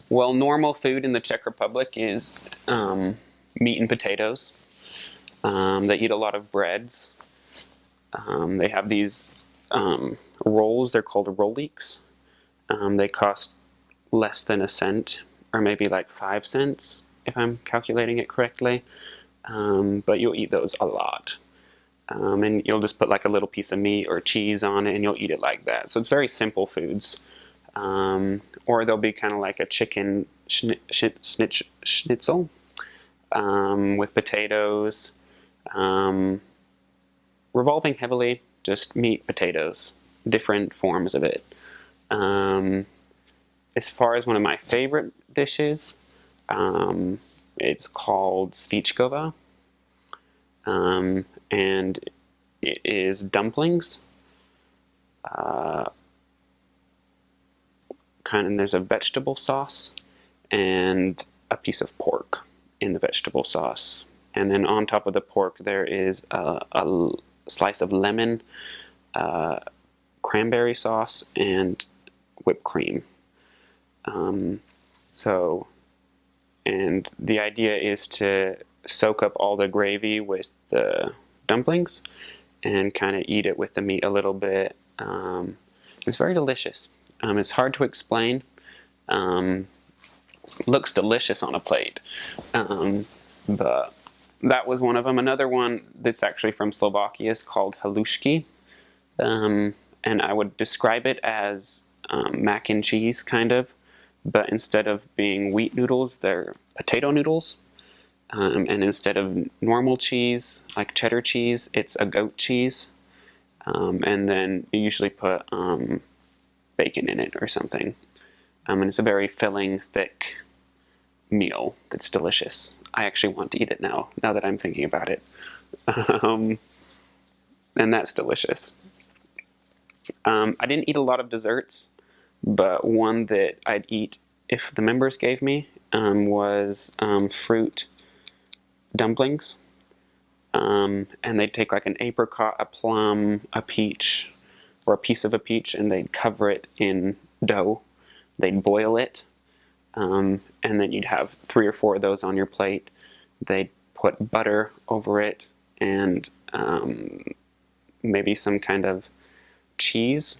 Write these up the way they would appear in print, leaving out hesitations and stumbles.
Well, normal food in the Czech Republic is meat and potatoes. They eat a lot of breads. They have these rolls. They're called rolíks. They cost less than a cent, or maybe like 5 cents, if I'm calculating it correctly. But you'll eat those a lot. And you'll just put like a little piece of meat or cheese on it, and you'll eat it like that. So it's very simple foods. Or they'll be kind of like a chicken schnitzel with potatoes, revolving heavily just meat, potatoes, different forms of it. As far as one of my favorite dishes, it's called svíčková, and it is dumplings. And there's a vegetable sauce and a piece of pork in the vegetable sauce. And then on top of the pork there is a slice of lemon, cranberry sauce, and whipped cream. And the idea is to soak up all the gravy with the dumplings and kind of eat it with the meat a little bit. It's very delicious. It's hard to explain. Looks delicious on a plate. But that was one of them. Another one that's actually from Slovakia is called halušky. And I would describe it as mac and cheese, kind of. But instead of being wheat noodles, they're potato noodles. And instead of normal cheese, like cheddar cheese, it's a goat cheese. And then you usually put bacon in it or something. And it's a very filling, thick meal that's delicious. I actually want to eat it now that I'm thinking about it. And that's delicious. I didn't eat a lot of desserts, but one that I'd eat if the members gave me was fruit dumplings. And they'd take like an apricot, a plum, a peach, or a piece of a peach, and they'd cover it in dough. They'd boil it, and then you'd have 3 or 4 of those on your plate. They'd put butter over it and maybe some kind of cheese.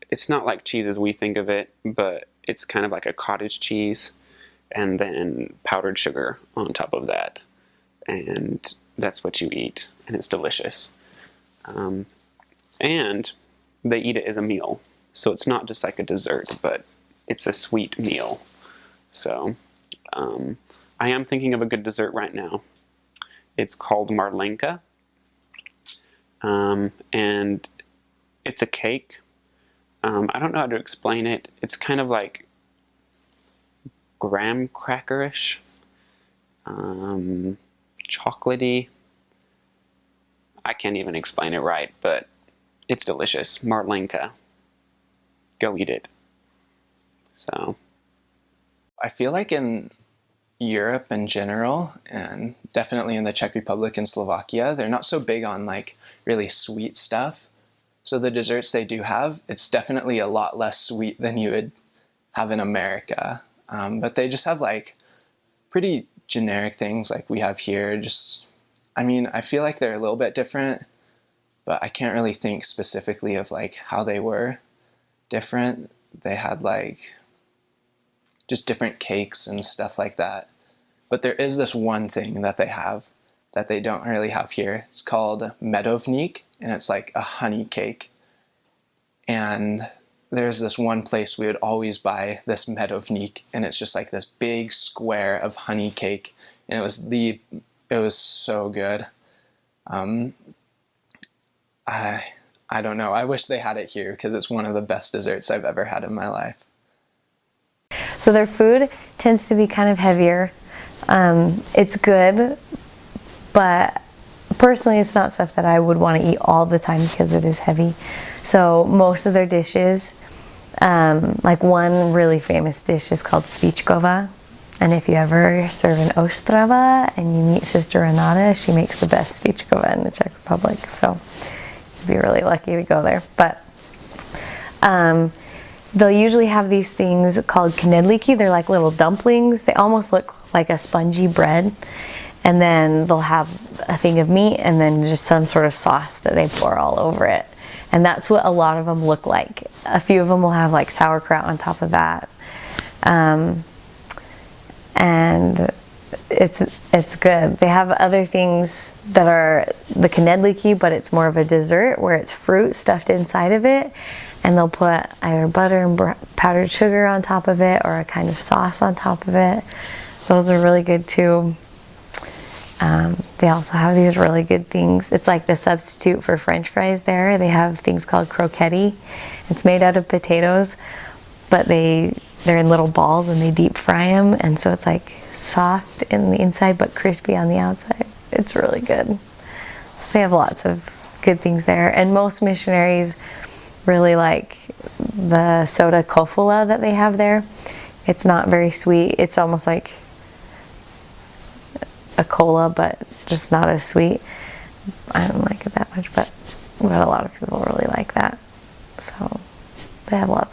It's not like cheese as we think of it, but it's kind of like a cottage cheese, and then powdered sugar on top of that. And that's what you eat, and it's delicious. And they eat it as a meal. So it's not just like a dessert, but it's a sweet meal. So I am thinking of a good dessert right now. It's called marlenka. And it's a cake. I don't know how to explain it. It's kind of like graham crackerish, chocolatey. I can't even explain it right, but it's delicious. Marlenka. Go eat it. So, I feel like in Europe in general, and definitely in the Czech Republic and Slovakia, they're not so big on like really sweet stuff. So the desserts they do have, it's definitely a lot less sweet than you would have in America. But they just have like pretty generic things like we have here. I feel like they're a little bit different, but I can't really think specifically of like how they were different. They had like just different cakes and stuff like that. But there is this one thing that they have that they don't really have here. It's called medovník, and it's like a honey cake. And there's this one place we would always buy this medovník, and it's just like this big square of honey cake, and it was so good. I don't know. I wish they had it here because it's one of the best desserts I've ever had in my life. So their food tends to be kind of heavier. It's good, but personally it's not stuff that I would want to eat all the time because it is heavy. So most of their dishes, like one really famous dish is called svíčková. And if you ever serve in Ostrava and you meet Sister Renata, she makes the best svíčková in the Czech Republic. So you'd be really lucky to go there. But they'll usually have these things called knedlíky. They're like little dumplings. They almost look like a spongy bread. And then they'll have a thing of meat and then just some sort of sauce that they pour all over it. And that's what a lot of them look like. A few of them will have like sauerkraut on top of that. And it's good. They have other things that are the knedlíky, but it's more of a dessert where it's fruit stuffed inside of it. And they'll put either butter and powdered sugar on top of it or a kind of sauce on top of it. Those are really good too. They also have these really good things. It's like the substitute for French fries there. They have things called croquetti. It's made out of potatoes, but they're in little balls and they deep fry them. And so it's like soft in the inside but crispy on the outside. It's really good. So they have lots of good things there. And most missionaries really like the soda kofula that they have there. It's not very sweet. It's almost like a cola, but just not as sweet. I don't like it that much, but a lot of people really like that. So they have lots